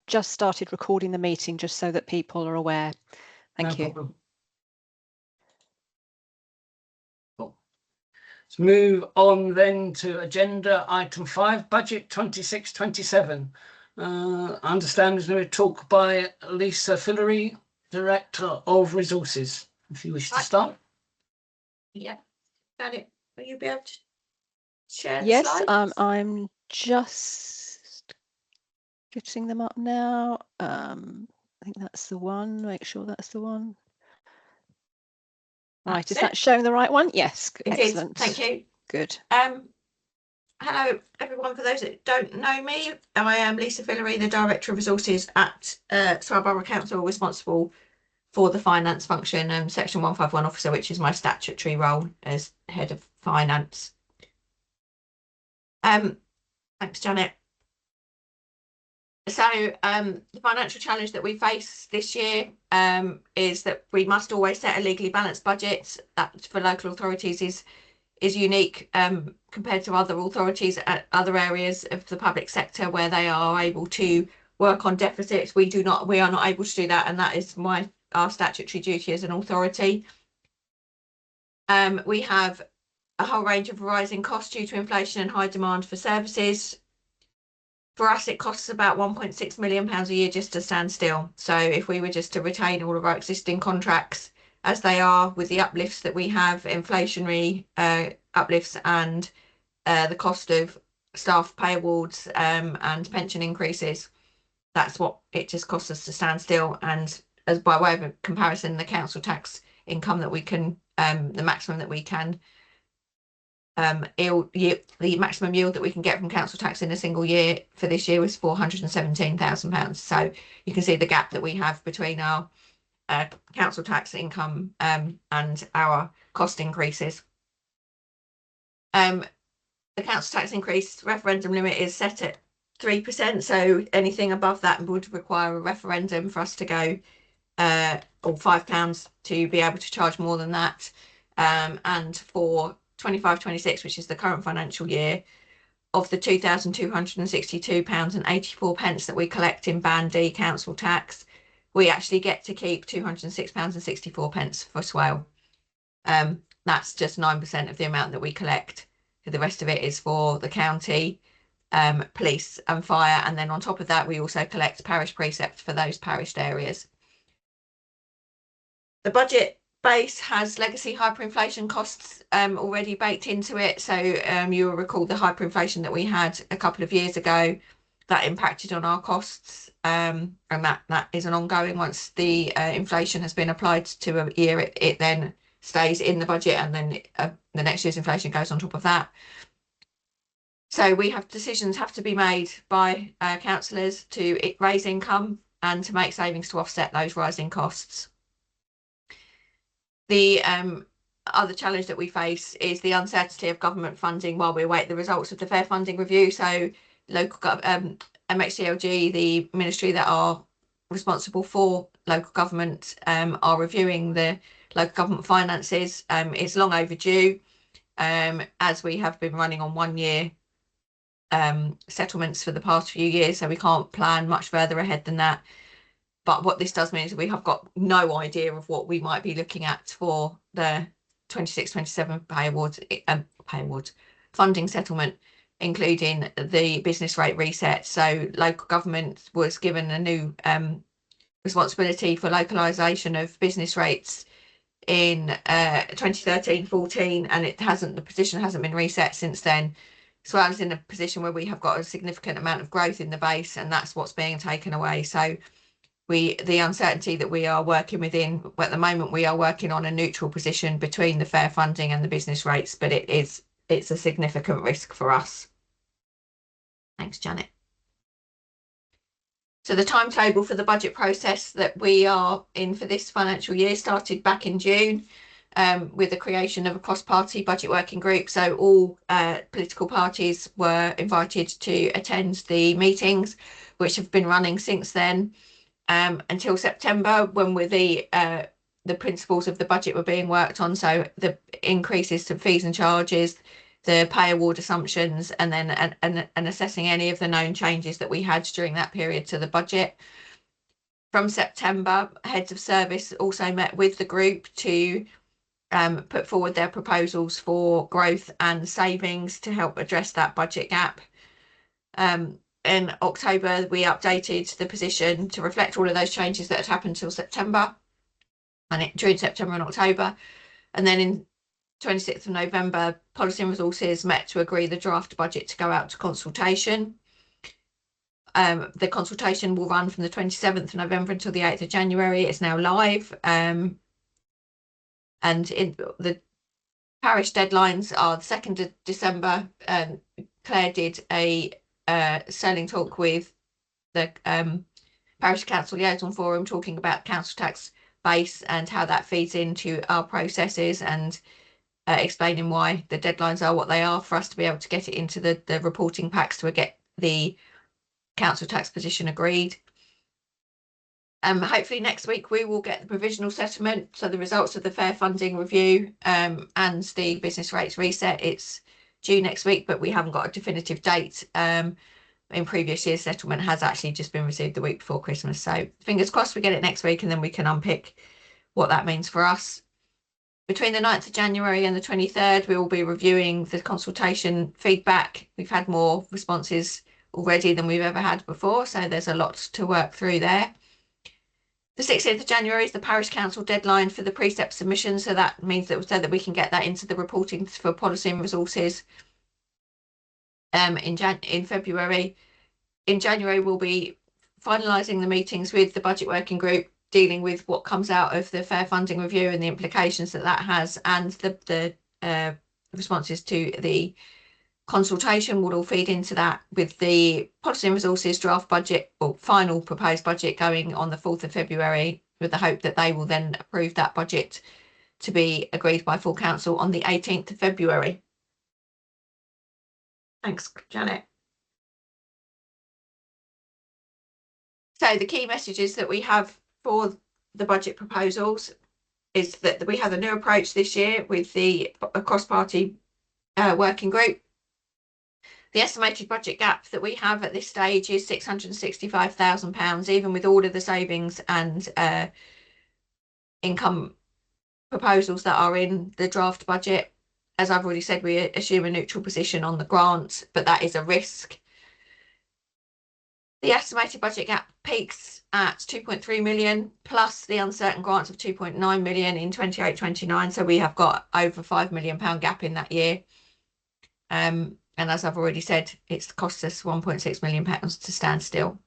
just started recording the meeting just so that people are aware. Thank you. Problem. Cool. Let's move on then to agenda item 5, budget 26-27. I understand there's going to be a talk by Lisa Fillery, Director of Resources. If you wish to start. Yeah, Janet, will you be able to share the Yes, slides? I'm just getting them up now. I think that's the one. Make sure that's the one. Right, is that showing the right one? Yes, excellent. Thank you. Good. Hello everyone. For those that don't know me, I am Lisa Fillery, the Director of Resources at Slough Borough Council, responsible for the finance function and Section 151 officer, which is my statutory role as head of finance. Thanks, Janet. So the financial challenge that we face this year is that we must always set a legally balanced budget. That for local authorities is unique compared to other authorities at other areas of the public sector where they are able to work on deficits. We are not able to do that, and that is our statutory duty as an authority. We have a whole range of rising costs due to inflation and high demand for services. For us, it costs about £1.6 million a year just to stand still. So if we were just to retain all of our existing contracts as they are, with the uplifts that we have, inflationary uplifts, and the cost of staff pay awards and pension increases, that's what it just costs us to stand still. And as by way of a comparison, the council tax income that we can, the maximum that we can the maximum yield that we can get from council tax in a single year for this year was £417,000. So you can see the gap that we have between our council tax income and our cost increases. The council tax increase referendum limit is set at 3%, so anything above that would require a referendum for us to go, or £5 to be able to charge more than that. And for 25-26, which is the current financial year, of the £2,262.84 that we collect in Band D council tax, we actually get to keep £206.64 for Swale. That's just 9% of the amount that we collect. The rest of it is for the county, police and fire, and then on top of that we also collect parish precepts for those parished areas. The budget base has legacy hyperinflation costs already baked into it. So you will recall the hyperinflation that we had a couple of years ago that impacted on our costs, and that is an ongoing. Once the inflation has been applied to a year, it then stays in the budget, and then the next year's inflation goes on top of that. So decisions have to be made by councillors to raise income and to make savings to offset those rising costs. The other challenge that we face is the uncertainty of government funding while we await the results of the fair funding review. So local MHCLG, the ministry that are responsible for local government, are reviewing the local government finances. It's long overdue, as we have been running on 1 year settlements for the past few years, so we can't plan much further ahead than that. But what this does mean is we have got no idea of what we might be looking at for the 26-27 pay awards funding settlement, including the business rate reset. So local government was given a new responsibility for localisation of business rates in 2013-14, and the position hasn't been reset since then. So I was in a position where we have got a significant amount of growth in the base, and that's what's being taken away. So the uncertainty that we are working within at the moment, we are working on a neutral position between the fair funding and the business rates, but it's a significant risk for us. Thanks, Janet. So the timetable for the budget process that we are in for this financial year started back in June with the creation of a cross-party budget working group. So all political parties were invited to attend the meetings, which have been running since then. Until September, when the principles of the budget were being worked on, so the increases to fees and charges, the pay award assumptions, and then and assessing any of the known changes that we had during that period to the budget. From September, heads of service also met with the group to put forward their proposals for growth and savings to help address that budget gap. In October, we updated the position to reflect all of those changes that had happened till September, and during September and October. And then in 26th of November, Policy and Resources met to agree the draft budget to go out to consultation. The consultation will run from the 27th of November until the 8th of January. It's now live. And in the parish deadlines are the 2nd of December. Claire did a Sterling talk with the Parish Council Liaison Forum, talking about council tax base and how that feeds into our processes, and explaining why the deadlines are what they are for us to be able to get it into the reporting packs to get the council tax position agreed. Hopefully next week we will get the provisional settlement, so the results of the fair funding review and the business rates reset. It's due next week, but we haven't got a definitive date. In previous years, settlement has actually just been received the week before Christmas, so fingers crossed we get it next week, and then we can unpick what that means for us. Between the 9th of January and the 23rd, we will be reviewing the consultation feedback. We've had more responses already than we've ever had before, so there's a lot to work through there. The 16th of January is the Parish Council deadline for the precept submission, so that means that so that we can get that into the reporting for Policy and Resources in February. In January, we'll be finalising the meetings with the budget working group, dealing with what comes out of the fair funding review and the implications that that has, and the responses to the consultation will all feed into that, with the Policy and Resources draft budget or final proposed budget going on the 4th of February, with the hope that they will then approve that budget to be agreed by full council on the 18th of February. Thanks, Janet. So the key messages that we have for the budget proposals is that we have a new approach this year with the cross-party working group. The estimated budget gap that we have at this stage is £665,000, even with all of the savings and income proposals that are in the draft budget. As I've already said, we assume a neutral position on the grant, but that is a risk. The estimated budget gap peaks at 2.3 million, plus the uncertain grants of 2.9 million in 28-29. So we have got over £5 million gap in that year. And as I've already said, it's cost us £1.6 million to stand still.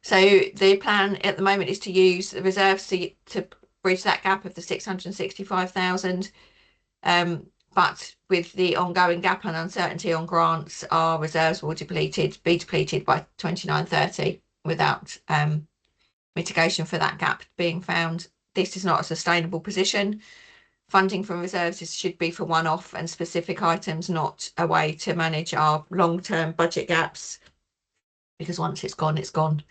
So the plan at the moment is to use the reserves to bridge that gap of the 665,000. But with the ongoing gap and uncertainty on grants, our reserves will be depleted by 29-30 without mitigation for that gap being found. This is not a sustainable position. Funding from reserves should be for one-off and specific items, not a way to manage our long-term budget gaps, because once it's gone, it's gone.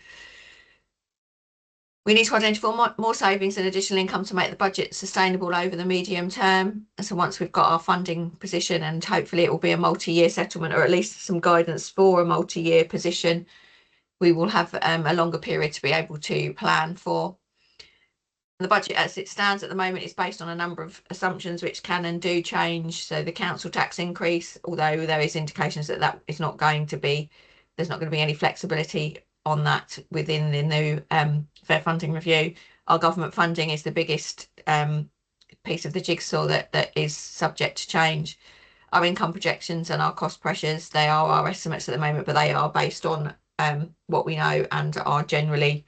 We need to identify more savings and additional income to make the budget sustainable over the medium term. And so once we've got our funding position, and hopefully it will be a multi-year settlement, or at least some guidance for a multi-year position, we will have a longer period to be able to plan for. The budget as it stands at the moment is based on a number of assumptions which can and do change. So the council tax increase, although there is indications that that is not going to be, there's not going to be any flexibility on that within the new fair funding review. Our government funding is the biggest piece of the jigsaw that is subject to change. Our income projections and our cost pressures, they are our estimates at the moment, but they are based on what we know and are generally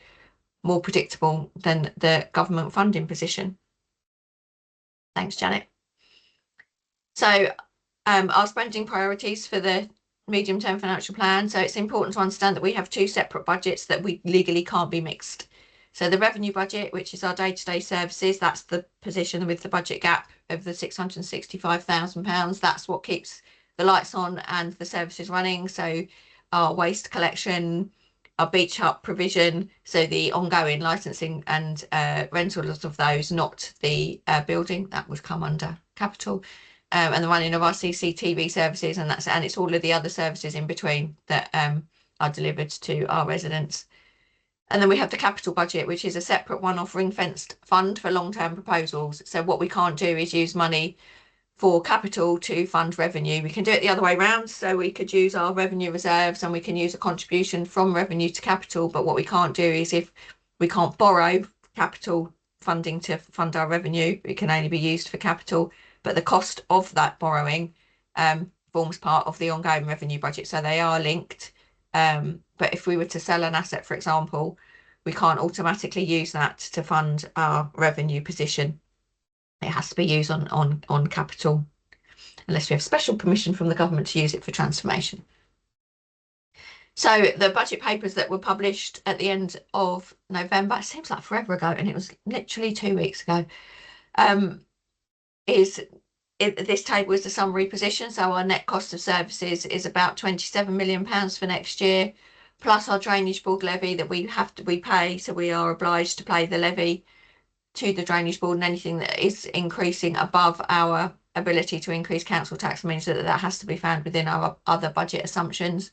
more predictable than the government funding position. Thanks, Janet. So our spending priorities for the medium-term financial plan. So it's important to understand that we have two separate budgets that we legally can't be mixed. So the revenue budget, which is our day-to-day services, that's the position with the budget gap of the £665,000. That's what keeps the lights on and the services running. So our waste collection, our beach hut provision, so the ongoing licensing and rentals of those, not the building, that would come under capital. and the running of our CCTV services, and it's all of the other services in between that are delivered to our residents. And then we have the capital budget, which is a separate one-off ring-fenced fund for long-term proposals. So what we can't do is use money for capital to fund revenue. We can do it the other way around. So we could use our revenue reserves and we can use a contribution from revenue to capital. But what we can't do is, if we can't borrow capital funding to fund our revenue, it can only be used for capital. But the cost of that borrowing forms part of the ongoing revenue budget. So they are linked. But if we were to sell an asset, for example, we can't automatically use that to fund our revenue position. It has to be used on capital, unless we have special permission from the government to use it for transformation. So the budget papers that were published at the end of November, it seems like forever ago, and it was literally 2 weeks ago, this table is the summary position. So our net cost of services is about £27 million for next year, plus our drainage board levy that we pay. So we are obliged to pay the levy to the drainage board, and anything that is increasing above our ability to increase council tax means that has to be found within our other budget assumptions.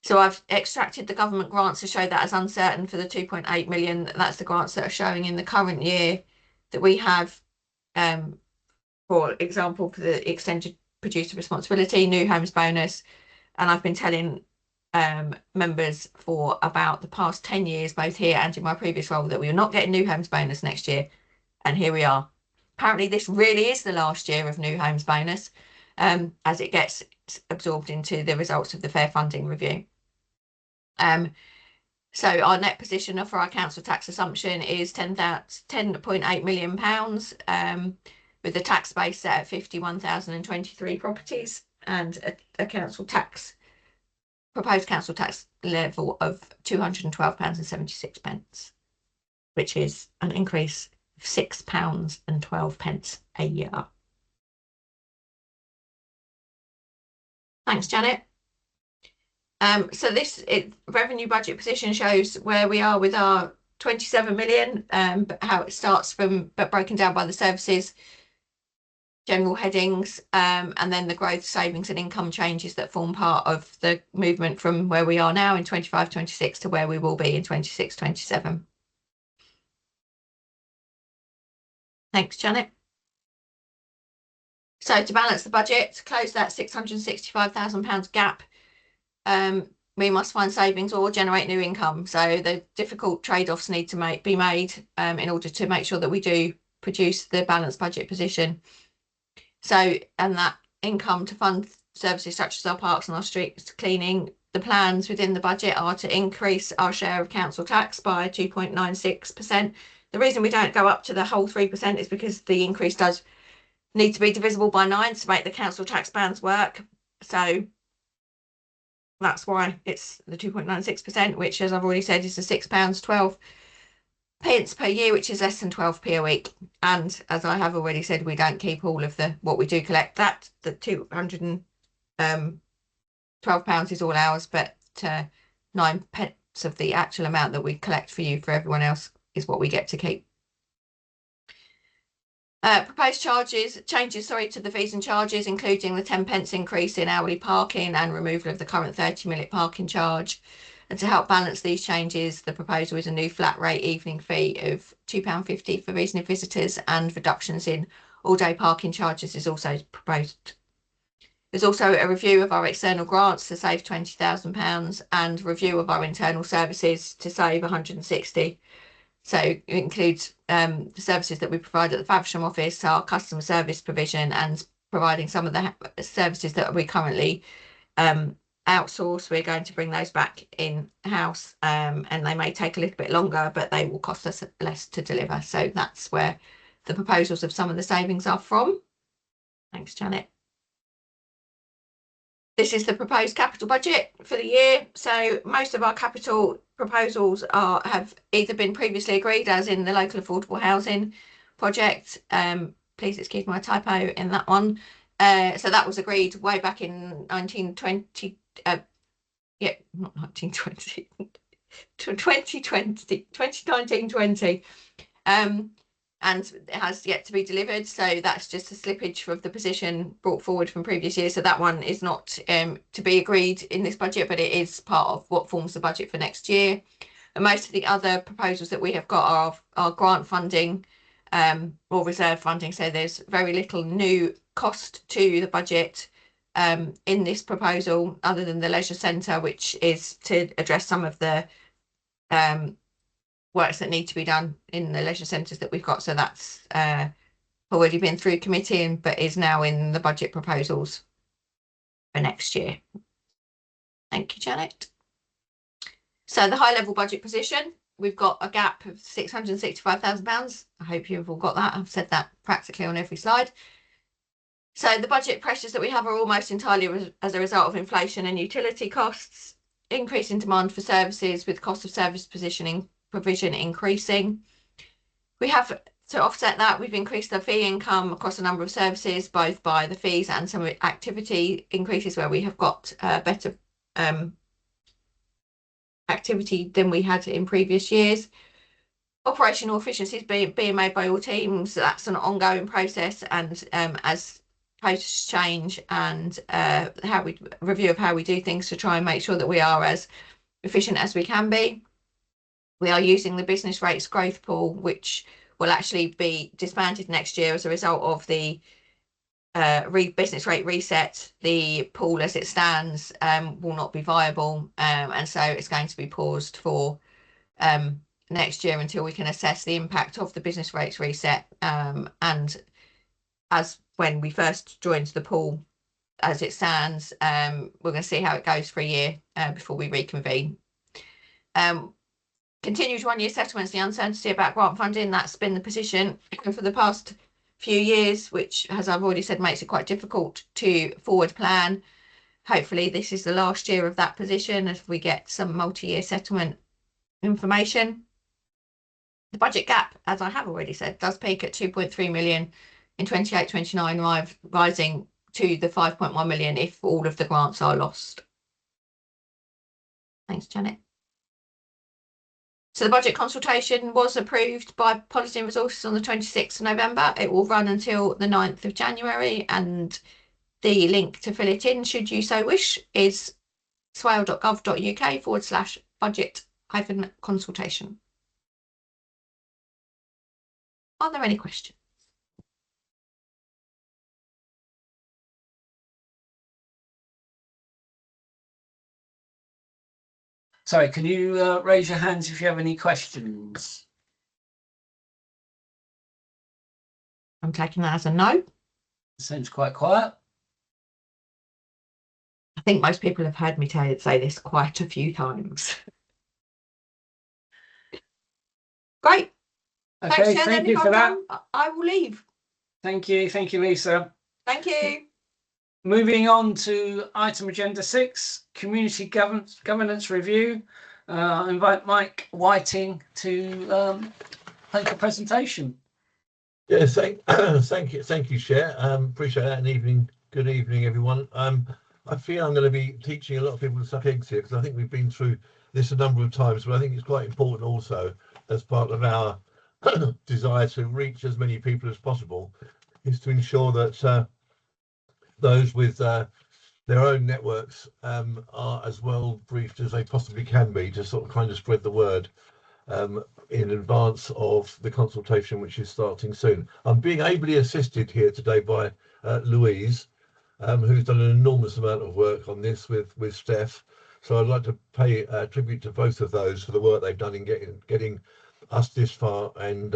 So I've extracted the government grants to show that as uncertain for the 2.8 million. That's the grants that are showing in the current year that we have. For example, for the extended producer responsibility, new homes bonus, and I've been telling members for about the past 10 years, both here and in my previous role, that we are not getting new homes bonus next year, and here we are. Apparently this really is the last year of new homes bonus, as it gets absorbed into the results of the fair funding review. So our net position for our council tax assumption is £10.8 million, with the tax base set at 51,023 properties and a proposed council tax level of £212.76, which is an increase of £6.12 a year. Thanks, Janet. So this revenue budget position shows where we are with our 27 million, but how it starts from, but broken down by the services, general headings, and then the growth, savings and income changes that form part of the movement from where we are now in 25-26 to where we will be in 26-27. Thanks, Janet. So to balance the budget, to close that £665,000 gap, we must find savings or generate new income. So the difficult trade-offs need to be made in order to make sure that we do produce the balanced budget position. So, and that income to fund services such as our parks and our streets cleaning, the plans within the budget are to increase our share of council tax by 2.96%. The reason we don't go up to the whole 3% is because the increase does need to be divisible by 9 to make the council tax bands work. So that's why it's the 2.96%, which, as I've already said, is the £6.12 per year, which is less than 12p a week. And as I have already said, we don't keep all of what we do collect. That the £212 is all ours, but 9p of the actual amount that we collect for you, for everyone else, is what we get to keep. Proposed changes to the fees and charges, including the 10p increase in hourly parking and removal of the current 30-minute parking charge. And to help balance these changes, the proposal is a new flat rate evening fee of £2.50 for reasonable visitors, and reductions in all-day parking charges is also proposed. There's also a review of our external grants to save £20,000 and review of our internal services to save £160,000. So it includes the services that we provide at the Faversham office, our customer service provision, and providing some of the services that we currently outsource. We're going to bring those back in-house, and they may take a little bit longer, but they will cost us less to deliver. So that's where the proposals of some of the savings are from. Thanks, Janet. This is the proposed capital budget for the year. So most of our capital proposals have either been previously agreed, as in the local affordable housing project. Please excuse my typo in that one. So that was agreed way back in 2020. Not 1920, 2020, 2019-20. and it has yet to be delivered. So that's just a slippage of the position brought forward from previous years. So that one is not to be agreed in this budget, but it is part of what forms the budget for next year. And most of the other proposals that we have got are grant funding or reserve funding. So there's very little new cost to the budget in this proposal, other than the leisure centre, which is to address some of the works that need to be done in the leisure centres that we've got. So that's already been through committee but is now in the budget proposals for next year. Thank you, Janet. So the high level budget position, we've got a gap of £665,000. I hope you've all got that. I've said that practically on every slide. So the budget pressures that we have are almost entirely as a result of inflation and utility costs, increase in demand for services with cost of service provision increasing. We have to offset that. We've increased the fee income across a number of services, both by the fees and some activity increases where we have got better activity than we had in previous years. Operational efficiencies being made by all teams. That's an ongoing process, and as posts change and how we review of how we do things to try and make sure that we are as efficient as we can be. We are using the business rates growth pool, which will actually be disbanded next year as a result of the business rate reset. The pool as it stands will not be viable, and so it's going to be paused for next year until we can assess the impact of the business rates reset, and as when we first joined the pool as it stands, we're going to see how it goes for a year before we reconvene. Continued one-year settlements, the uncertainty about grant funding, that's been the position for the past few years, which, as I've already said, makes it quite difficult to forward plan. Hopefully this is the last year of that position as we get some multi-year settlement information. The budget gap, as I have already said, does peak at 2.3 million in 28-29, rising to the 5.1 million if all of the grants are lost. Thanks, Janet. So the budget consultation was approved by Policy and Resources on the 26th of November. It will run until the 9th of January, and the link to fill it in, should you so wish, is swale.gov.uk/budget-consultation. Are there any questions? Sorry, can you raise your hands if you have any questions? I'm taking that as a no. Seems quite quiet. I think most people have heard me say this quite a few times. Great. Okay, thanks, Jen. thank you for that. I will leave. Thank you, Lisa. Thank you. Moving on to item agenda 6, community governance review. I invite Mike Whiting to make a presentation. Yes, thank you, Chair. Appreciate that. And good evening, everyone. I feel I'm going to be teaching a lot of people to suck eggs here, because I think we've been through this a number of times, but I think it's quite important also, as part of our desire to reach as many people as possible, is to ensure that those with their own networks are as well briefed as they possibly can be, to sort of kind of spread the word in advance of the consultation, which is starting soon. I'm being ably assisted here today by Louise, who's done an enormous amount of work on this with Steph. So I'd like to pay tribute to both of those for the work they've done in getting us this far, and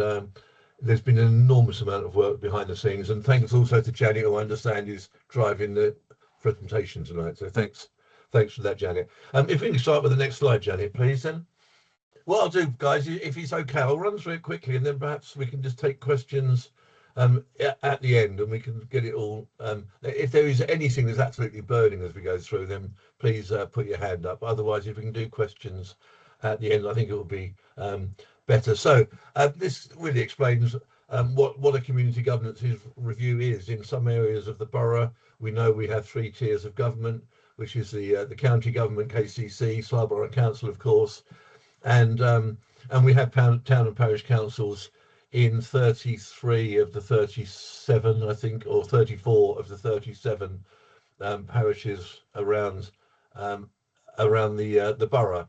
there's been an enormous amount of work behind the scenes. And thanks also to Janet, who I understand is driving the presentation tonight. So thanks for that, Janet. If we can start with the next slide, Janet, please. Then what I'll do, guys, if it's okay, I'll run through it quickly, and then perhaps we can just take questions at the end, and we can get it all. If there is anything that's absolutely burning as we go through, then please put your hand up. Otherwise, if we can do questions at the end, I think it will be better. So this really explains what a community governance review is. In some areas of the borough, we know we have 3 tiers of government, which is the county government, KCC, Slough Borough Council, of course, and we have town and parish councils in 33 of the 37, I think, or 34 of the 37 parishes around the borough.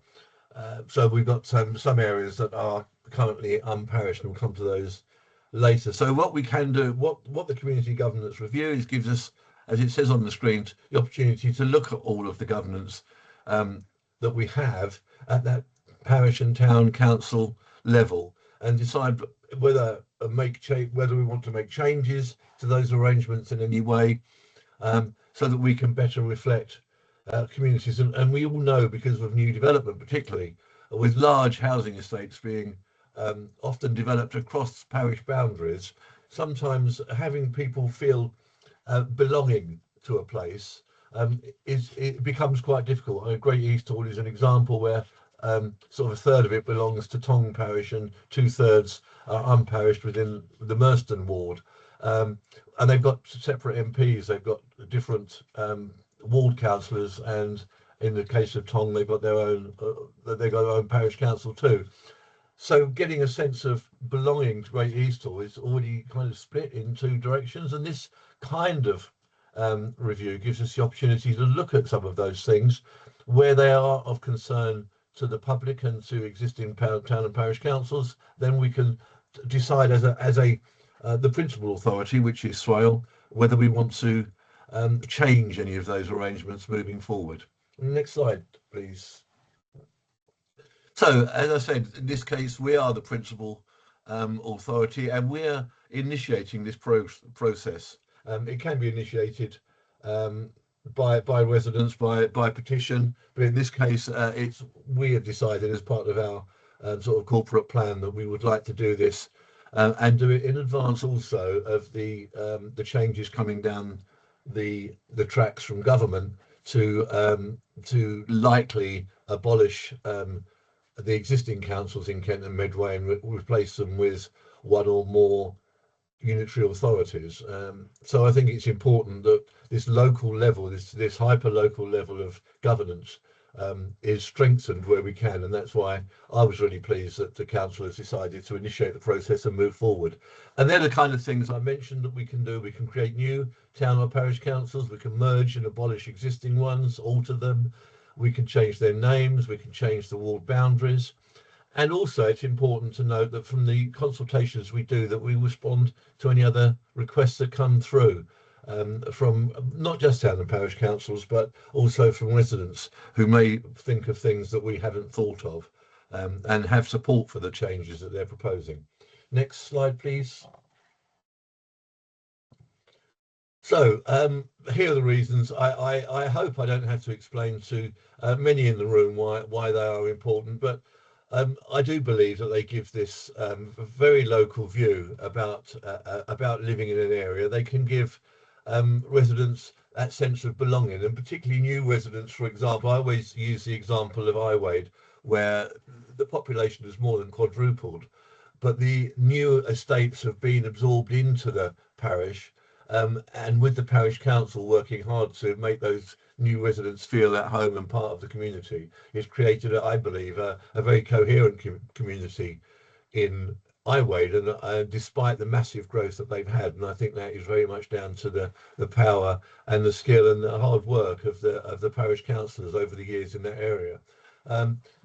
So we've got some areas that are currently unparished, and we'll come to those later. So what we can do, what the community governance review is, gives us, as it says on the screen, the opportunity to look at all of the governance that we have at that parish and town council level, and decide whether we want to make changes to those arrangements in any way, so that we can better reflect communities. And we all know, because of new development, particularly with large housing estates being often developed across parish boundaries, sometimes having people feel belonging to a place it becomes quite difficult. Great Easthall is an example where sort of a third of it belongs to Tong Parish and 2/3 are unparished within the Merston ward. And they've got separate MPs, they've got different ward councillors, and in the case of Tong, they've got their own parish council too. So getting a sense of belonging to Great Easthall is already kind of split in two directions, and this kind of review gives us the opportunity to look at some of those things where they are of concern to the public and to existing town and parish councils. Then we can decide as the principal authority, which is Swale, whether we want to change any of those arrangements moving forward. Next slide, please. So, as I said, in this case, we are the principal authority, and we're initiating this process. It can be initiated by residents, by petition, but in this case, we have decided as part of our sort of corporate plan that we would like to do this and do it in advance also of the changes coming down the tracks from government to likely abolish the existing councils in Kent and Medway and replace them with one or more unitary authorities. So I think it's important that this local level, this hyper local level of governance is strengthened where we can, and that's why I was really pleased that the council has decided to initiate the process and move forward. And they're the kind of things I mentioned that we can do. We can create new town or parish councils, we can merge and abolish existing ones, alter them, we can change their names, we can change the ward boundaries. And also it's important to note that from the consultations we do, that we respond to any other requests that come through from not just town and parish councils, but also from residents who may think of things that we haven't thought of and have support for the changes that they're proposing. Next slide, please. So here are the reasons. I hope I don't have to explain to many in the room why they are important, but I do believe that they give this very local view about living in an area. They can give residents that sense of belonging, and particularly new residents. For example, I always use the example of Iwade, where the population has more than quadrupled, but the new estates have been absorbed into the parish. And with the parish council working hard to make those new residents feel at home and part of the community, it's created, I believe, a very coherent community in Iwade, and despite the massive growth that they've had, and I think that is very much down to the power and the skill and the hard work of the parish councillors over the years in that area.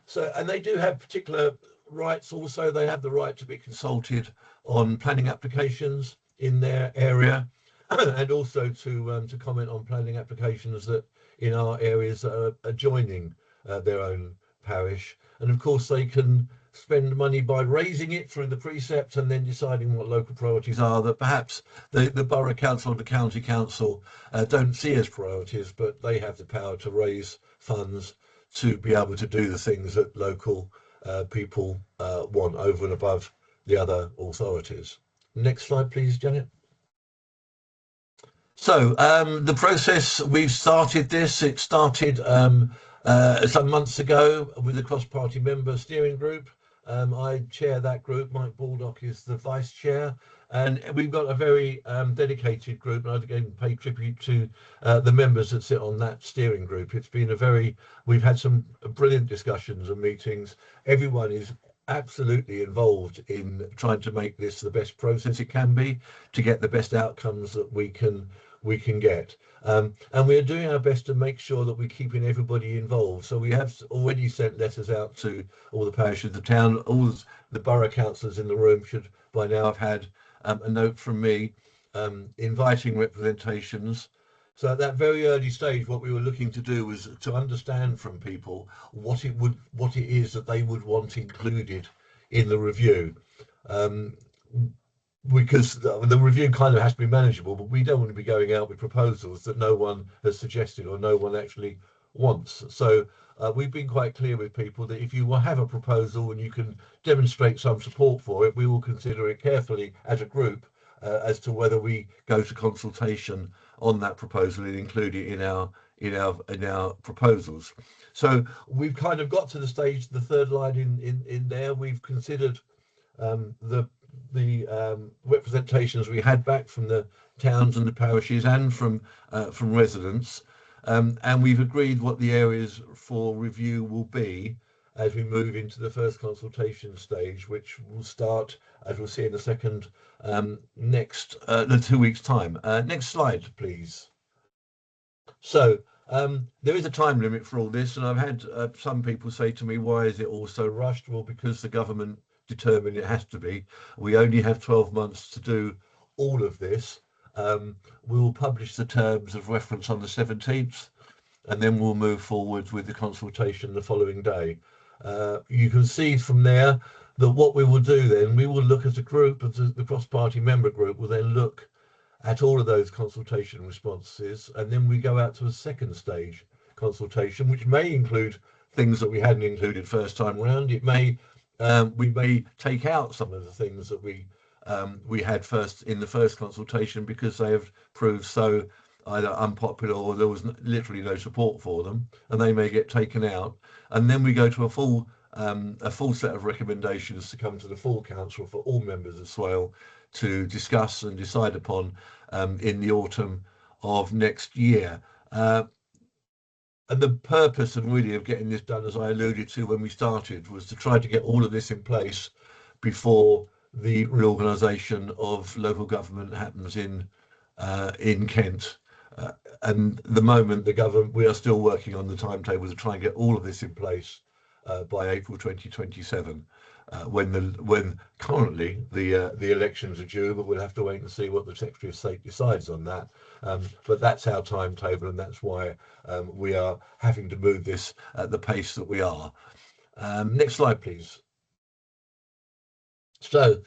So, and they do have particular rights also. They have the right to be consulted on planning applications in their area, and also to comment on planning applications that in our areas that are adjoining their own parish. And of course they can spend money by raising it through the precept and then deciding what local priorities are that perhaps the borough council or the county council don't see as priorities, but they have the power to raise funds to be able to do the things that local people want over and above the other authorities. Next slide, please, Janet. So the process, we've started this. It started some months ago with a cross-party member steering group. I chair that group. Mike Baldock is the vice chair, and we've got a very dedicated group. And I'd again pay tribute to the members that sit on that steering group. It's been we've had some brilliant discussions and meetings. Everyone is absolutely involved in trying to make this the best process it can be to get the best outcomes that we can get. And we are doing our best to make sure that we're keeping everybody involved. So we have already sent letters out to all the parishes of the town. All the borough councillors in the room should by now have had a note from me inviting representations. So at that very early stage, what we were looking to do was to understand from people what it is that they would want included in the review. Because the review kind of has to be manageable, but we don't want to be going out with proposals that no one has suggested or no one actually wants. So we've been quite clear with people that if you will have a proposal and you can demonstrate some support for it, we will consider it carefully as a group as to whether we go to consultation on that proposal and include it in our proposals. So we've kind of got to the stage, the third line in there. We've considered the representations we had back from the towns and the parishes and from residents, and we've agreed what the areas for review will be as we move into the first consultation stage, which will start, as we'll see in a second, next 2 weeks' time. Next slide, please. So there is a time limit for all this, and I've had some people say to me, why is it all so rushed? Well, because the government determined it has to be. We only have 12 months to do all of this. We'll publish the terms of reference on the 17th, and then we'll move forward with the consultation the following day. You can see from there that what we will do then, we will look as a group, as the cross-party member group will then look at all of those consultation responses, and then we go out to a second stage consultation, which may include things that we hadn't included first time around. It may we may take out some of the things that we had first in the first consultation because they have proved so either unpopular or there was literally no support for them, and they may get taken out. And then we go to a full set of recommendations to come to the full council for all members of Swale to discuss and decide upon in the autumn of next year. And the purpose and really of getting this done, as I alluded to when we started, was to try to get all of this in place before the reorganisation of local government happens in Kent. And the moment the government, we are still working on the timetable to try and get all of this in place by April 2027, when currently the elections are due, but we'll have to wait and see what the Secretary of State decides on that. But that's our timetable, and that's why we are having to move this at the pace that we are. Next slide, please. So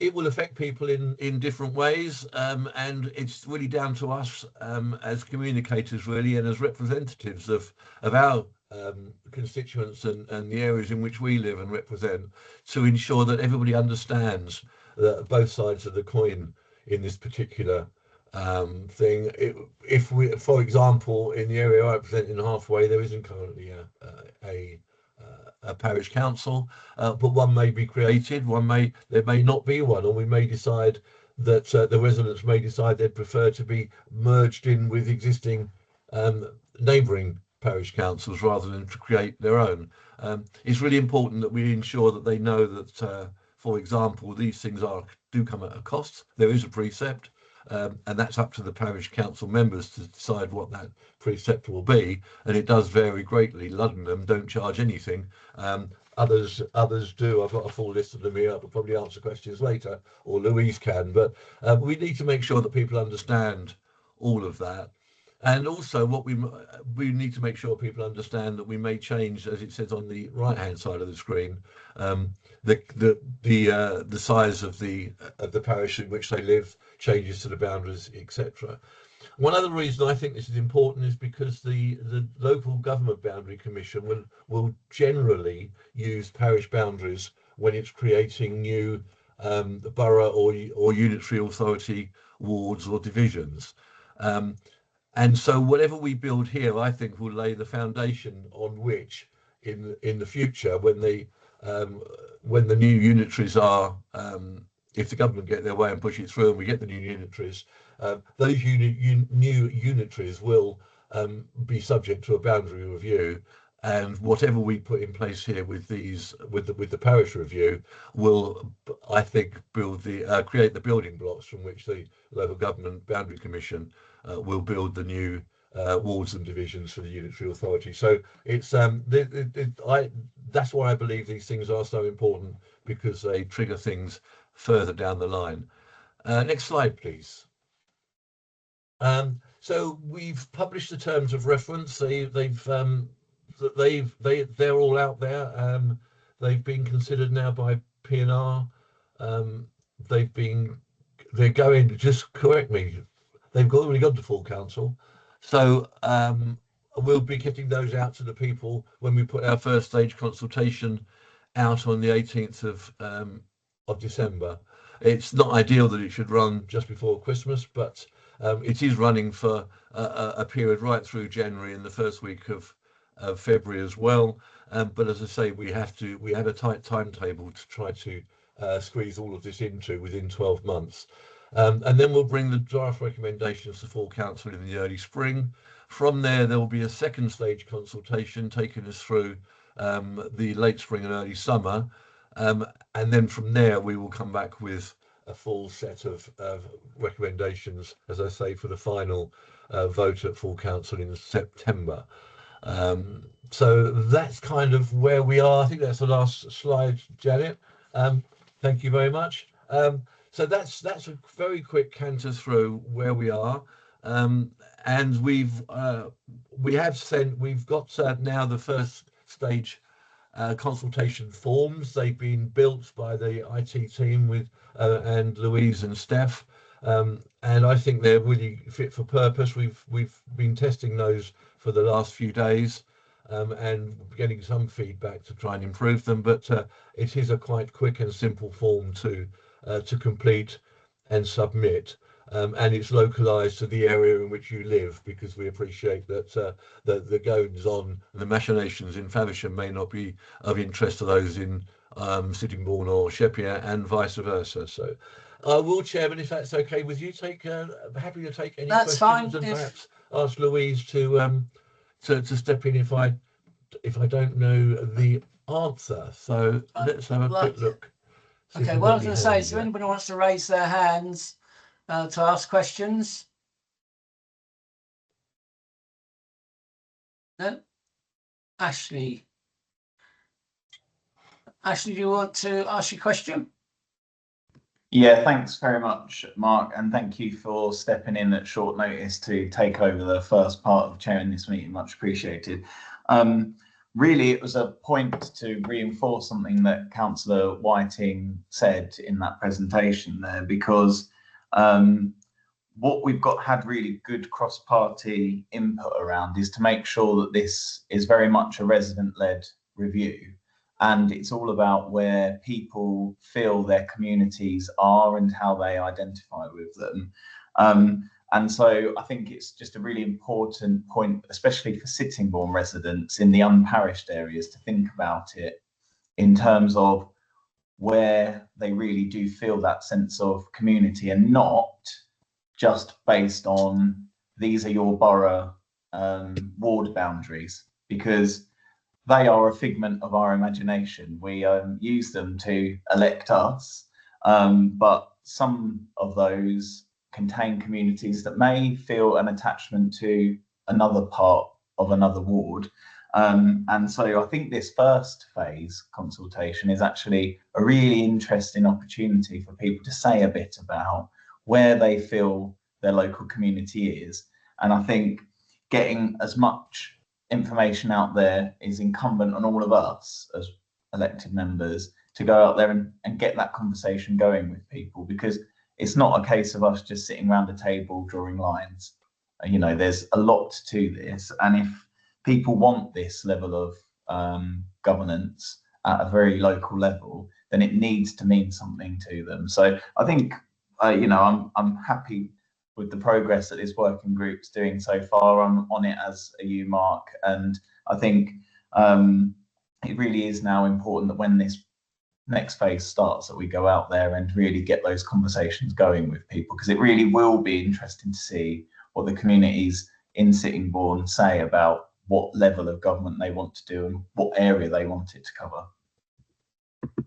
it will affect people in different ways, and it's really down to us as communicators, really, and as representatives of our constituents and the areas in which we live and represent, to ensure that everybody understands both sides of the coin in this particular thing. If we, for example, in the area I represent in Halfway, there isn't currently a parish council, but one may be created. There may not be one, or we may decide that the residents may decide they'd prefer to be merged in with existing neighbouring parish councils rather than to create their own. It's really important that we ensure that they know that, for example, these things do come at a cost. There is a precept, and that's up to the parish council members to decide what that precept will be, and it does vary greatly. Luddenham don't charge anything. Others do. I've got a full list of them here. I'll probably answer questions later, or Louise can, but we need to make sure that people understand all of that. And also what we need to make sure people understand that we may change, as it says on the right hand side of the screen, the size of the parish in which they live, changes to the boundaries, etc. One other reason I think this is important is because the local government boundary commission will generally use parish boundaries when it's creating new borough or unitary authority wards or divisions. And so whatever we build here, I think, will lay the foundation on which, in the future, when the new unitaries are, if the government get their way and push it through, and we get the new unitaries, those new unitaries will be subject to a boundary review, and whatever we put in place here with these, with the parish review, will, I think, build the create the building blocks from which the local government boundary commission will build the new wards and divisions for the unitary authority. So it's that's why I believe these things are so important, because they trigger things further down the line. Next slide, please. So we've published the terms of reference. They're all out there. They've been considered now by P&R. They're going, just correct me, they've already gone to full council. So we'll be getting those out to the people when we put our first stage consultation out on the 18th of December. It's not ideal that it should run just before Christmas, but it is running for a period right through January and the first week of February as well. But as I say, we have a tight timetable to try to squeeze all of this into within 12 months. And then we'll bring the draft recommendations to full council in the early spring. From there will be a second stage consultation taking us through the late spring and early summer. And then from there, we will come back with a full set of recommendations, as I say, for the final vote at full council in September. So that's kind of where we are. I think that's the last slide, Janet. Thank you very much. So that's a very quick canter through where we are. And we've got now the first stage consultation forms. They've been built by the IT team with and Louise and Steph, and I think they're really fit for purpose. We've been testing those for the last few days, and getting some feedback to try and improve them. But it is a quite quick and simple form to complete and submit. And it's localized to the area in which you live, because we appreciate that the goings on and the machinations in Faversham may not be of interest to those in Sittingbourne or Sheppier, and vice versa. So I will, Chairman, if that's okay with you, happy to take any That's questions, fine, and perhaps ask Louise to step in if I don't know the answer. So let's have a quick look. Okay, well, I was going to say, so anybody wants to raise their hands to ask questions? No? Ashley, do you want to ask your question? Yeah, thanks very much, Mark, and thank you for stepping in at short notice to take over the first part of chairing this meeting. Much appreciated. Really, it was a point to reinforce something that Councillor Whiting said in that presentation there, because what we've had really good cross-party input around is to make sure that this is very much a resident-led review, and it's all about where people feel their communities are and how they identify with them. And so I think it's just a really important point, especially for Sittingbourne residents in the unparished areas, to think about it in terms of where they really do feel that sense of community, and not just based on these are your borough ward boundaries, because they are a figment of our imagination. We use them to elect us, but some of those contain communities that may feel an attachment to another part of another ward. And so I think this first phase consultation is actually a really interesting opportunity for people to say a bit about where they feel their local community is. And I think getting as much information out there is incumbent on all of us as elected members to go out there and get that conversation going with people, because it's not a case of us just sitting around a table drawing lines. You know, there's a lot to this, and if people want this level of governance at a very local level, then it needs to mean something to them. So I think, you know, I'm happy with the progress that this working group's doing so far. I'm on it, as are you, Mark, and I think it really is now important that when this next phase starts, that we go out there and really get those conversations going with people, because it really will be interesting to see what the communities in Sittingbourne say about what level of government they want to do and what area they want it to cover.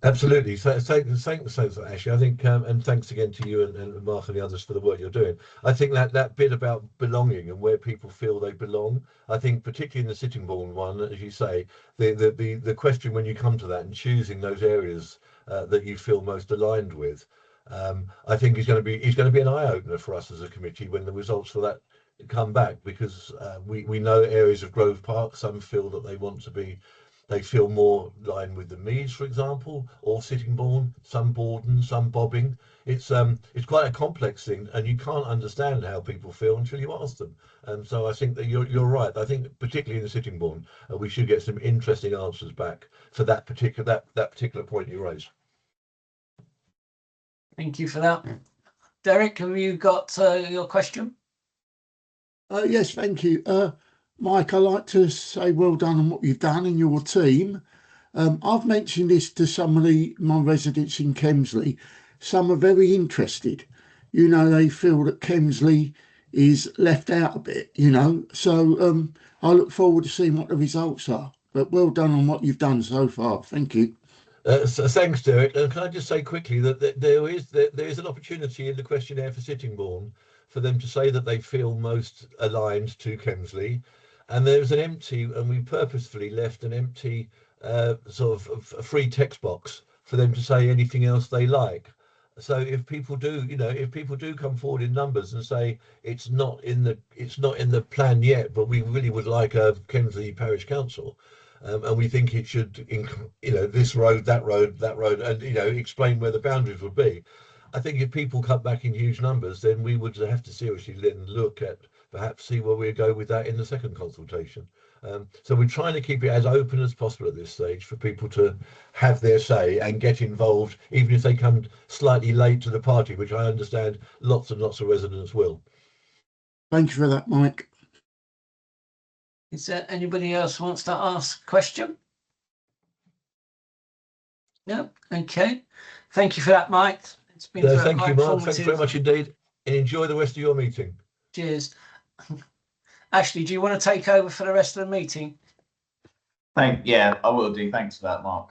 Absolutely. So thanks for Ashley. I think, and thanks again to you and Mark and the others for the work you're doing. I think that bit about belonging and where people feel they belong, I think particularly in the Sittingbourne one, as you say, the question when you come to that and choosing those areas that you feel most aligned with, I think is going to be an eye opener for us as a committee when the results for that come back, because we know areas of Grove Park, some feel that they feel more aligned with the Meads, for example, or Sittingbourne, some Borden, some Bobbing. It's quite a complex thing, and you can't understand how people feel until you ask them. So I think that you're right. I think particularly in the Sittingbourne, we should get some interesting answers back for that particular point you raised. Thank you for that. Derek, have you got your question? Yes, thank you. Mike, I'd like to say well done on what you've done in your team. I've mentioned this to some of my residents in Kemsley. Some are very interested. You know, they feel that Kemsley is left out a bit, you know. So I look forward to seeing what the results are. But well done on what you've done so far. Thank you. So thanks, Derek. And can I just say quickly that there is an opportunity in the questionnaire for Sittingbourne for them to say that they feel most aligned to Kemsley. And there's an empty, and we purposefully left an empty sort of a free text box for them to say anything else they like. So if people do come forward in numbers and say it's not in the plan yet, but we really would like a Kemsley Parish Council, and we think it should, this road, that road, and explain where the boundaries would be. I think if people come back in huge numbers, then we would have to seriously then look at perhaps see where we go with that in the second consultation. So we're trying to keep it as open as possible at this stage for people to have their say and get involved, even if they come slightly late to the party, which I understand lots and lots of residents will. Thank you for that, Mike. Is there anybody else who wants to ask a question? No? Okay. Thank you for that, Mike. It's been thank you, Mark. Thanks very much indeed. And enjoy the rest of your meeting. Cheers. Ashley, do you want to take over for the rest of the meeting? Yeah, I will do. Thanks for that, Mark.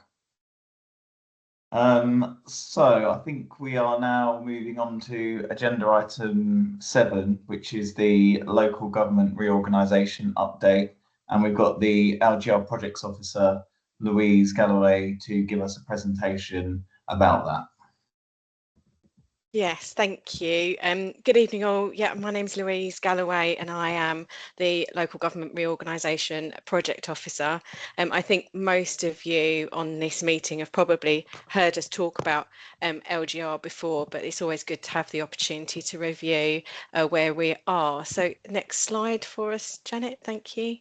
So I think we are now moving on to agenda item 7, which is the local government reorganisation update. And we've got the LGR projects officer, Louise Galloway, to give us a presentation about that. Yes, thank you. Good evening all. Yeah, my name's Louise Galloway and I am the Local Government Reorganisation Project Officer. I think most of you on this meeting have probably heard us talk about LGR before, but it's always good to have the opportunity to review where we are. So next slide for us, Janet, thank you.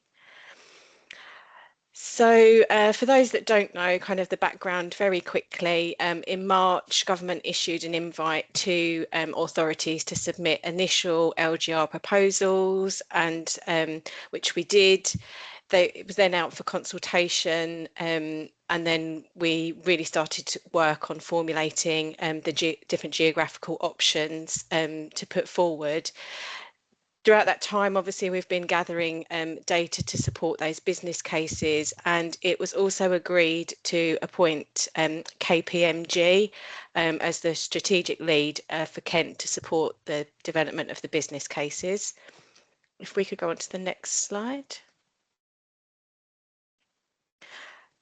So for those that don't know kind of the background very quickly, in March, government issued an invite to authorities to submit initial LGR proposals, and which we did. It was then out for consultation, and then we really started to work on formulating the different geographical options to put forward. Throughout that time, obviously, we've been gathering data to support those business cases, and it was also agreed to appoint KPMG as the strategic lead for Kent to support the development of the business cases. If we could go on to the next slide.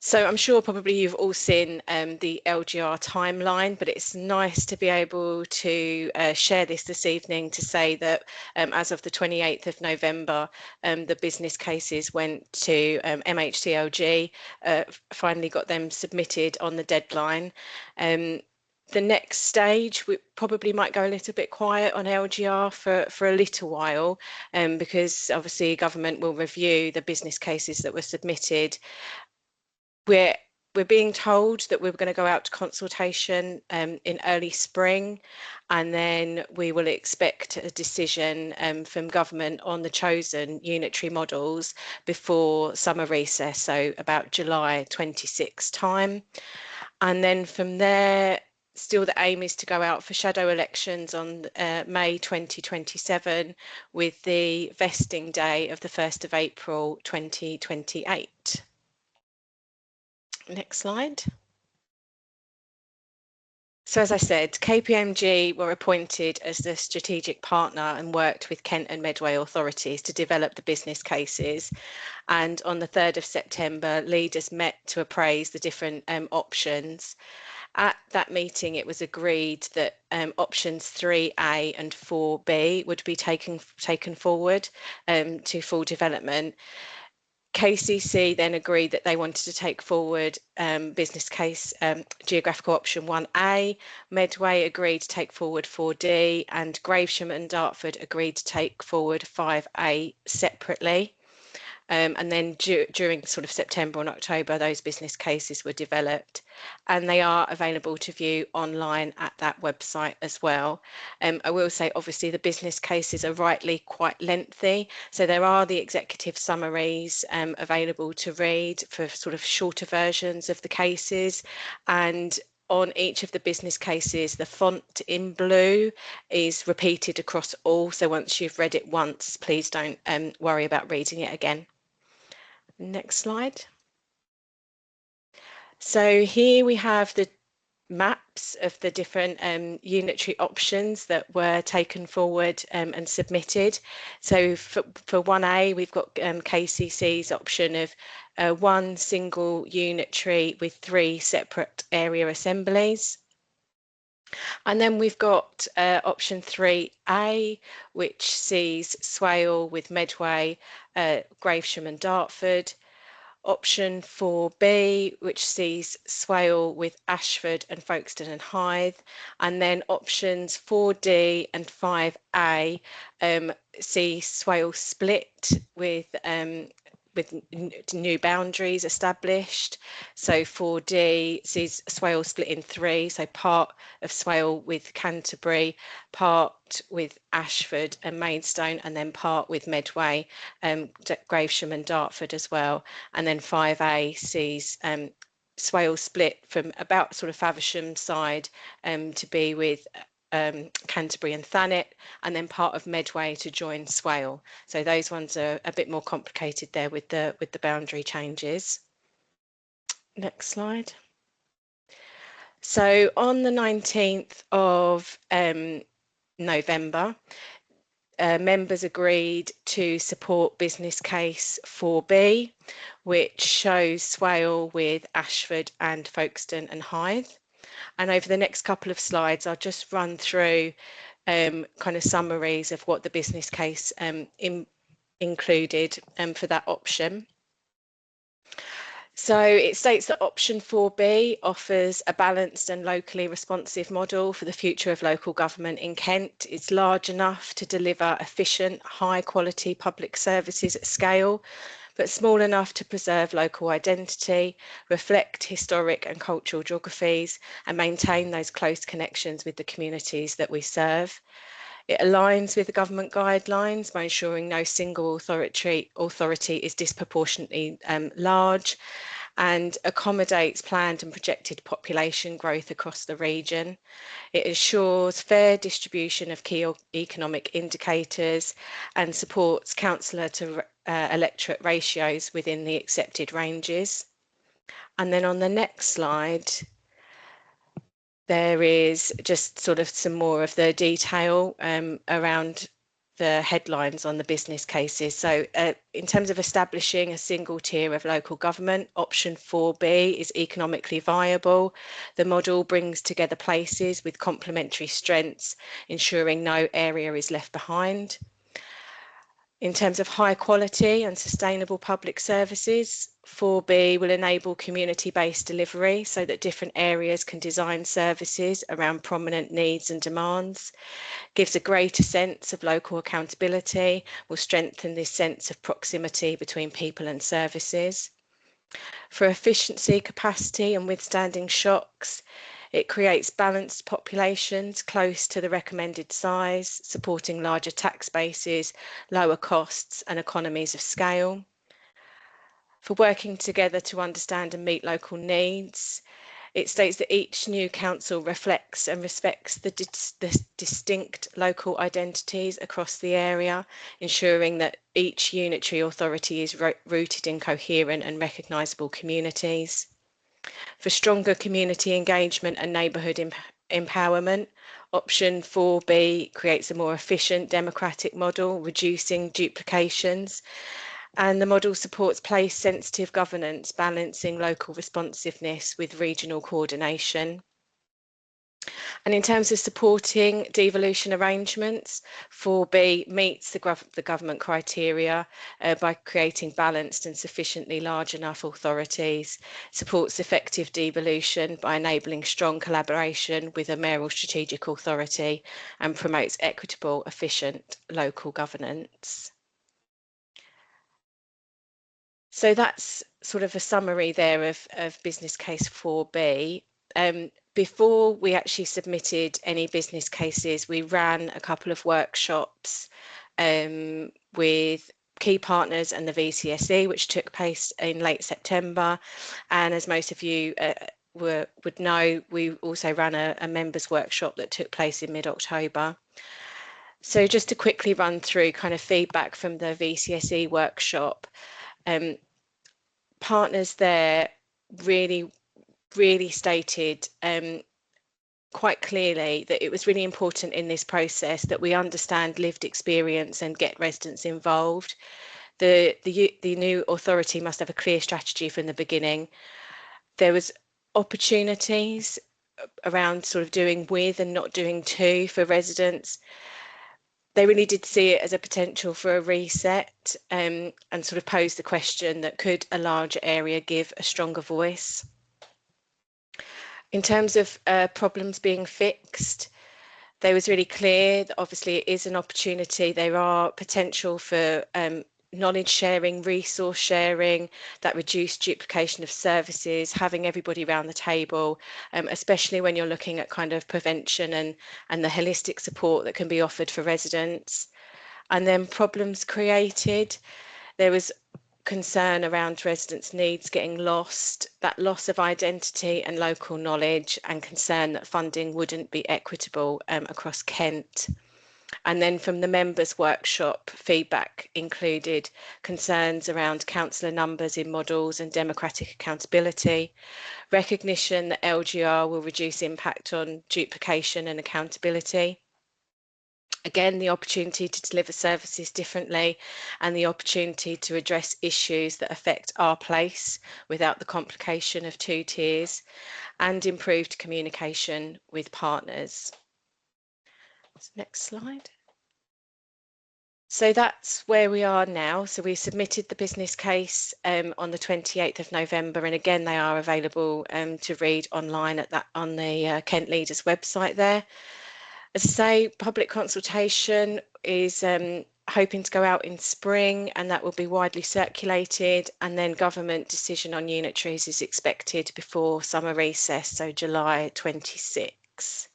So I'm sure probably you've all seen the LGR timeline, but it's nice to be able to share this evening to say that as of the 28th of November, the business cases went to MHCLG, finally got them submitted on the deadline. The next stage, we probably might go a little bit quiet on LGR for a little while, because obviously government will review the business cases that were submitted. We're being told that we're going to go out to consultation in early spring, and then we will expect a decision from government on the chosen unitary models before summer recess, so about July 26 time. And then from there, Still, the aim is to go out for shadow elections on May 2027, with the vesting day of the 1st of April 2028. Next slide. So as I said, KPMG were appointed as the strategic partner and worked with Kent and Medway authorities to develop the business cases. And on the 3rd of September, leaders met to appraise the different options. At that meeting, it was agreed that options 3A and 4B would be taken forward to full development. KCC then agreed that they wanted to take forward business case geographical option 1A. Medway agreed to take forward 4D, and Gravesham and Dartford agreed to take forward 5A separately. And then during sort of September and October, those business cases were developed, and they are available to view online at that website as well. I will say, obviously, the business cases are rightly quite lengthy, so there are the executive summaries available to read for sort of shorter versions of the cases. And on each of the business cases, the font in blue is repeated across all. So once you've read it once, please don't worry about reading it again. Next slide. So here we have the maps of the different unitary options that were taken forward and submitted. So for 1A, we've got KCC's option of one single unitary with 3 separate area assemblies. And then we've got option 3A, which sees Swale with Medway, Gravesham and Dartford. Option 4B, which sees Swale with Ashford and Folkestone and Hythe. And then options 4D and 5A see Swale split with new boundaries established. So 4D sees Swale split in 3, so part of Swale with Canterbury, part with Ashford and Maidstone, and then part with Medway, Gravesham and Dartford as well. And then 5A sees Swale split from about sort of Faversham side to be with Canterbury and Thanet, and then part of Medway to join Swale. So those ones are a bit more complicated there with the boundary changes. Next slide. So on the 19th of November, members agreed to support business case 4B, which shows Swale with Ashford and Folkestone and Hythe. And over the next couple of slides, I'll just run through kind of summaries of what the business case included for that option. So it states that option 4B offers a balanced and locally responsive model for the future of local government in Kent. It's large enough to deliver efficient, high quality public services at scale, but small enough to preserve local identity, reflect historic and cultural geographies, and maintain those close connections with the communities that we serve. It aligns with the government guidelines by ensuring no single authority is disproportionately large, and accommodates planned and projected population growth across the region. It ensures fair distribution of key economic indicators and supports councillor to electorate ratios within the accepted ranges. And then on the next slide, there is just sort of some more of the detail around the headlines on the business cases. So in terms of establishing a single tier of local government, option 4B is economically viable. The model brings together places with complementary strengths, ensuring no area is left behind. In terms of high quality and sustainable public services, 4B will enable community-based delivery so that different areas can design services around prominent needs and demands, gives a greater sense of local accountability, will strengthen this sense of proximity between people and services. For efficiency, capacity and withstanding shocks, it creates balanced populations close to the recommended size, supporting larger tax bases, lower costs and economies of scale. For working together to understand and meet local needs, It states that each new council reflects and respects the distinct local identities across the area, ensuring that each unitary authority is rooted in coherent and recognisable communities. For stronger community engagement and neighbourhood empowerment, option 4B creates a more efficient democratic model, reducing duplications. And the model supports place-sensitive governance, balancing local responsiveness with regional coordination. And in terms of supporting devolution arrangements, 4B meets the government criteria by creating balanced and sufficiently large enough authorities, supports effective devolution by enabling strong collaboration with a mayoral strategic authority, and promotes equitable, efficient local governance. So that's sort of a summary there of business case 4B. Before we actually submitted any business cases, we ran a couple of workshops with key partners and the VCSE, which took place in late September. And as most of you would know, we also ran a members workshop that took place in mid-October. So just to quickly run through kind of feedback from the VCSE workshop, partners there really stated quite clearly that it was really important in this process that we understand lived experience and get residents involved. The new authority must have a clear strategy from the beginning. There was opportunities around sort of doing with and not doing to for residents. They really did see it as a potential for a reset and sort of pose the question that could a larger area give a stronger voice. In terms of problems being fixed, they was really clear that obviously it is an opportunity. There are potential for knowledge sharing, resource sharing, that reduced duplication of services, having everybody around the table, especially when you're looking at kind of prevention and the holistic support that can be offered for residents. And then problems created. There was concern around residents' needs getting lost, that loss of identity and local knowledge, and concern that funding wouldn't be equitable across Kent. And then from the members' workshop, feedback included concerns around councillor numbers in models and democratic accountability, recognition that LGR will reduce impact on duplication and accountability. Again, the opportunity to deliver services differently and the opportunity to address issues that affect our place without the complication of two tiers, and improved communication with partners. Next slide. So that's where we are now. So we submitted the business case on the 28th of November, and again they are available to read online on the Kent Leaders website there. As I say, public consultation is hoping to go out in spring, and that will be widely circulated, and then government decision on unitaries is expected before summer recess, so July 26.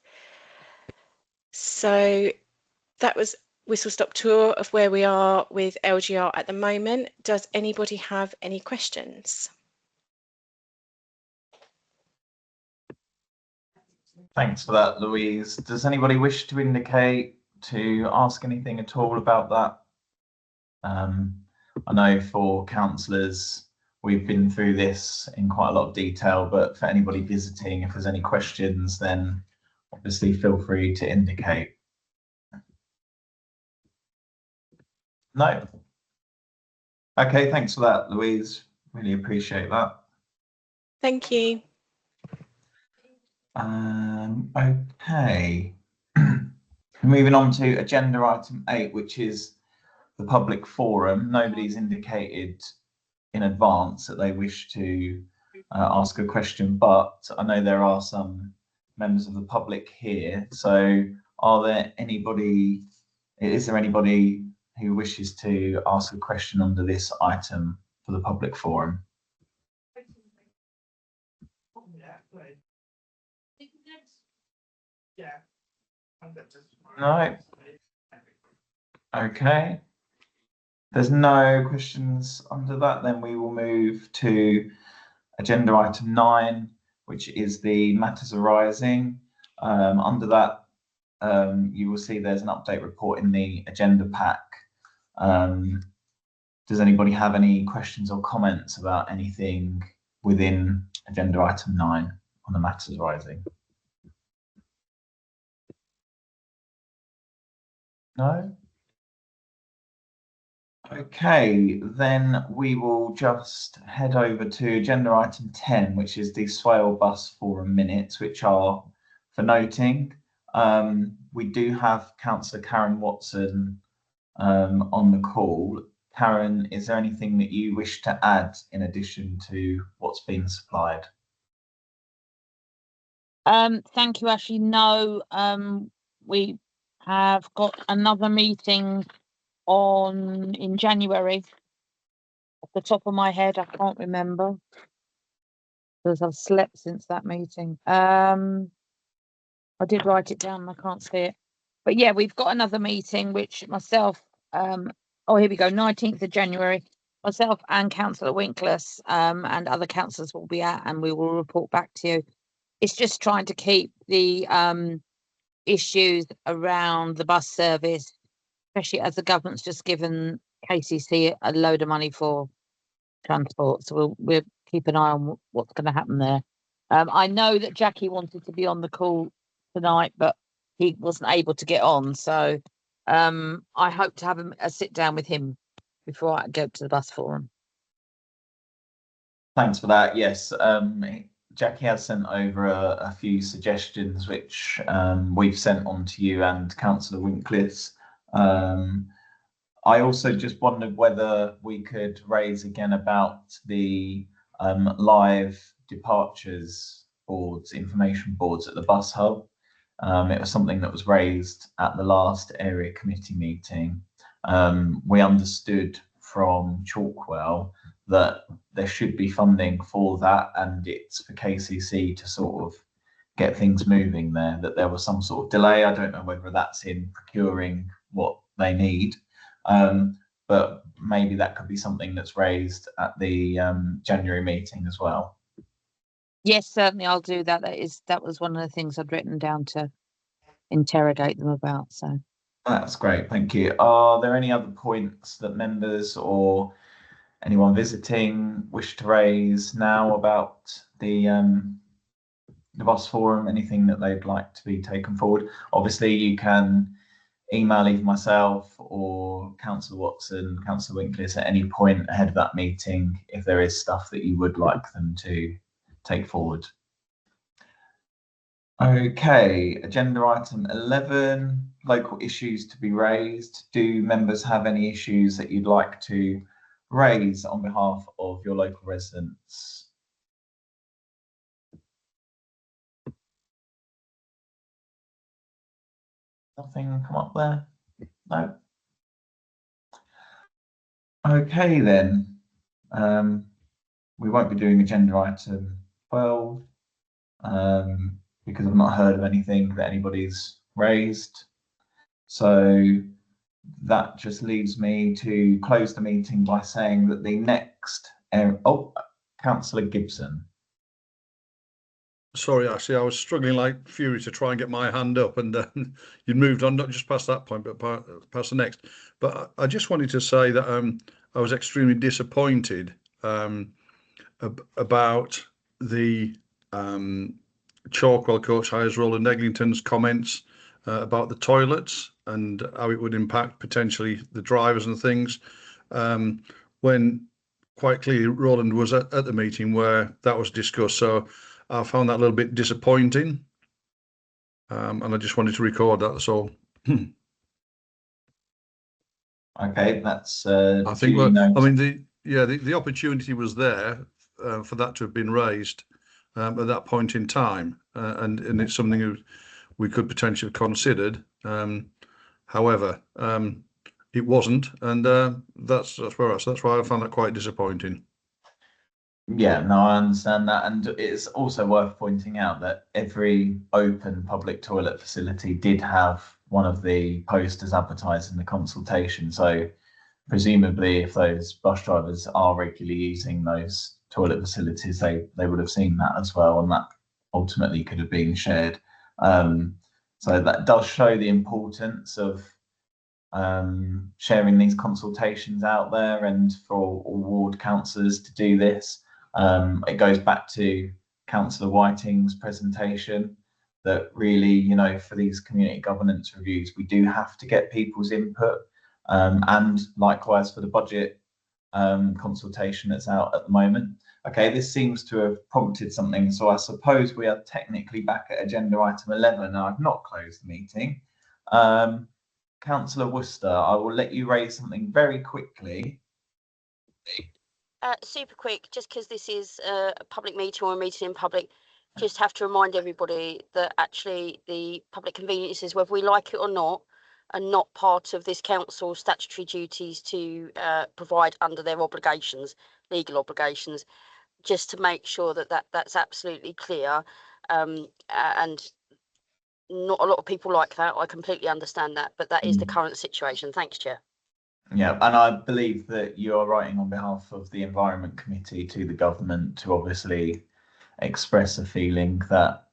So that was whistle-stop tour of where we are with LGR at the moment. Does anybody have any questions? Thanks for that, Louise. Does anybody wish to indicate to ask anything at all about that? I know for councillors, we've been through this in quite a lot of detail, but for anybody visiting, if there's any questions, then obviously feel free to indicate. No? Okay, thanks for that, Louise. Really appreciate that. Thank you. Okay. Moving on to agenda item 8, which is the public forum. Nobody's indicated in advance that they wish to ask a question, but I know there are some members of the public here. So is there anybody who wishes to ask a question under this item for the public forum? No. Okay. There's no questions under that, then we will move to agenda item 9, which is the matters arising. Under that, you will see there's an update report in the agenda pack. Does anybody have any questions or comments about anything within agenda item 9 on the matters arising? No? Okay, then we will just head over to agenda item 10, which is the Swale Bus Forum minutes, which are for noting. We do have Councillor Karen Watson on the call. Karen, is there anything that you wish to add in addition to what's been supplied? Thank you, Ashley. No, we have got another meeting in January. Off the top of my head, I can't remember because I've slept since that meeting. I did write it down and I can't see it. But yeah, we've got another meeting which myself, oh, here we go, 19th of January. Myself and Councillor Winkless and other councillors will be at, and we will report back to you. It's just trying to keep the issues around the bus service, especially as the government's just given KCC a load of money for transport. So we'll keep an eye on what's going to happen there. I know that Jackie wanted to be on the call tonight, but he wasn't able to get on. So I hope to have a sit down with him before I go to the bus forum. Thanks for that. Yes, Jackie has sent over a few suggestions, which we've sent on to you and Councillor Winkless. I also just wondered whether we could raise again about the live departures boards, information boards at the bus hub. It was something that was raised at the last area committee meeting. We understood from Chalkwell that there should be funding for that, and it's for KCC to sort of get things moving there, that there was some sort of delay. I don't know whether that's in procuring what they need, but maybe that could be something that's raised at the January meeting as well. Yes, certainly I'll do that. That was one of the things I'd written down to interrogate them about. So that's great, thank you. Are there any other points that members or anyone visiting wish to raise now about the bus forum? Anything that they'd like to be taken forward? Obviously, you can email either myself or Councillor Watson, Councillor Winkless at any point ahead of that meeting if there is stuff that you would like them to take forward. Okay, agenda item 11, local issues to be raised. Do members have any issues that you'd like to raise on behalf of your local residents? Nothing come up there? No. Okay then, we won't be doing agenda item 12 because I've not heard of anything that anybody's raised. So that just leaves me to close the meeting by saying that the next, Councillor Gibson. Sorry, Ashley, I was struggling like fury to try and get my hand up, and you'd moved on, not just past that point, but past the next. But I just wanted to say that I was extremely disappointed about the Chalkwell Coach Hires Roland Eglinton's comments about the toilets and how it would impact potentially the drivers and things, when quite clearly Roland was at the meeting where that was discussed. So I found that a little bit disappointing, and I just wanted to record that. That's all. Okay, that's. I think. Well, I mean, the opportunity was there for that to have been raised at that point in time, and it's something we could potentially have considered. However, it wasn't, and that's where that's why I found that quite disappointing. Yeah, no, I understand that, and it's also worth pointing out that every open public toilet facility did have one of the posters advertised in the consultation. So presumably, if those bus drivers are regularly using those toilet facilities, they would have seen that as well, and that ultimately could have been shared. So that does show the importance of sharing these consultations out there, and for all ward councillors to do this. It goes back to Councillor Whiting's presentation that really, you know, for these community governance reviews, we do have to get people's input, and likewise for the budget consultation that's out at the moment. Okay, this seems to have prompted something, so I suppose we are technically back at agenda item 11, and I've not closed the meeting. Councillor Worcester, I will let you raise something very quickly. Super quick, just because this is a public meeting or a meeting in public, just have to remind everybody that actually the public conveniences, whether we like it or not, are not part of this council's statutory duties to provide under their obligations, legal obligations, just to make sure that that's absolutely clear. And not a lot of people like that. I completely understand that, but that is the current situation. Thanks, Chair. Yeah, and I believe that you are writing on behalf of the Environment Committee to the government to obviously express a feeling that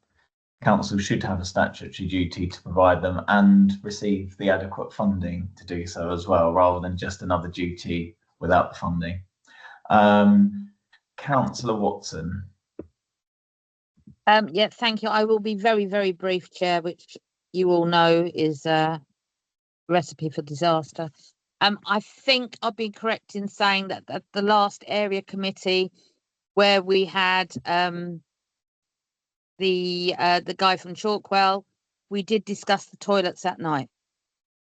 council should have a statutory duty to provide them and receive the adequate funding to do so as well, rather than just another duty without the funding. Councillor Watson. Yeah, thank you. I will be very, very brief, Chair, which you all know is a recipe for disaster. I think I'll be correct in saying that at the last area committee where we had the guy from Chalkwell, we did discuss the toilets that night.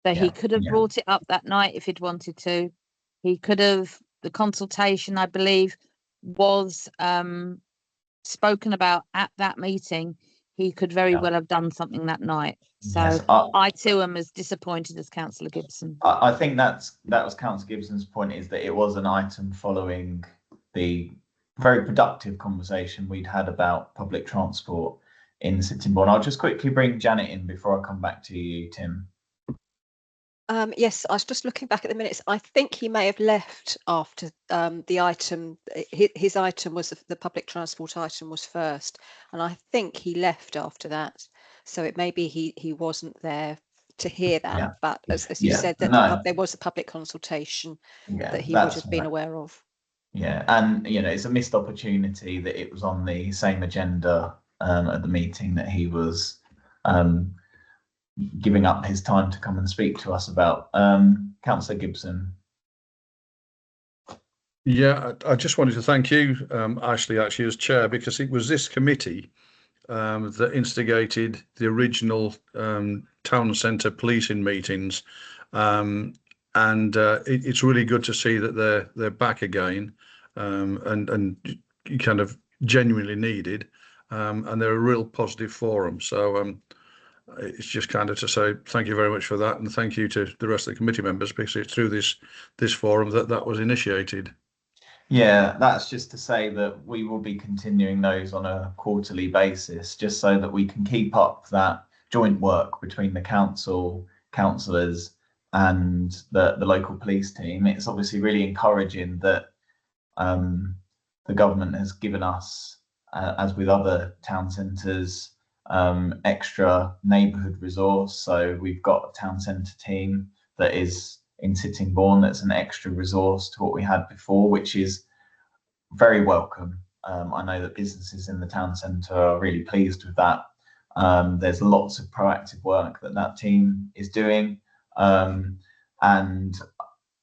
So he could have brought it up that night if he'd wanted to. He could have, the consultation, I believe, was spoken about at that meeting. He could very well have done something that night. So Yes, I too am as disappointed as Councillor Gibson. I think that was Councillor Gibson's point, is that it was an item following the very productive conversation we'd had about public transport in Sittingbourne. I'll just quickly bring Janet in before I come back to you, Tim. Yes, I was just looking back at the minutes. I think he may have left after the item. His item was the public transport item was first, and I think he left after that. So it may be he wasn't there to hear that. Yeah. But as you said, that there was a public consultation that he would have been aware of. Yeah, and you know, it's a missed opportunity that it was on the same agenda at the meeting that he was giving up his time to come and speak to us about. Councillor Gibson. Yeah, I just wanted to thank you, Ashley, actually as chair, because it was this committee that instigated the original town centre policing meetings, and it's really good to see that they're back again, and kind of genuinely needed, and they're a real positive forum. So it's just kind of to say thank you very much for that, and thank you to the rest of the committee members, because it's through this forum that was initiated. Yeah, that's just to say that we will be continuing those on a quarterly basis, just so that we can keep up that joint work between the council, councillors and the local police team. It's obviously really encouraging that the government has given us, as with other town centres, extra neighbourhood resource. So we've got a town centre team that is in Sittingbourne that's an extra resource to what we had before, which is very welcome. I know that businesses in the town centre are really pleased with that. There's lots of proactive work that team is doing, and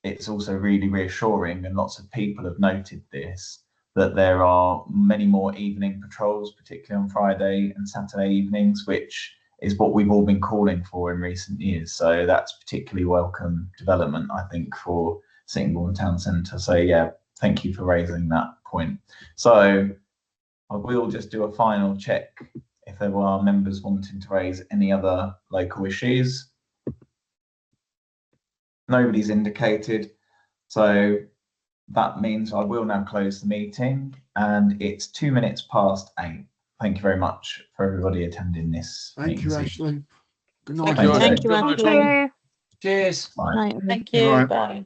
it's also really reassuring, and lots of people have noted this, that there are many more evening patrols, particularly on Friday and Saturday evenings, which is what we've all been calling for in recent years. So that's particularly welcome development, I think, for Sittingbourne Town Centre. So yeah, thank you for raising that point. So I will just do a final check if there are members wanting to raise any other local issues. Nobody's indicated. So that means I will now close the meeting, and it's 2 minutes past 8. Thank you very much for everybody attending this. Thank you, Ashley. Good night. Thank you, Thank you, Ashley. Ashley. Cheers. Bye. Thank you. Bye.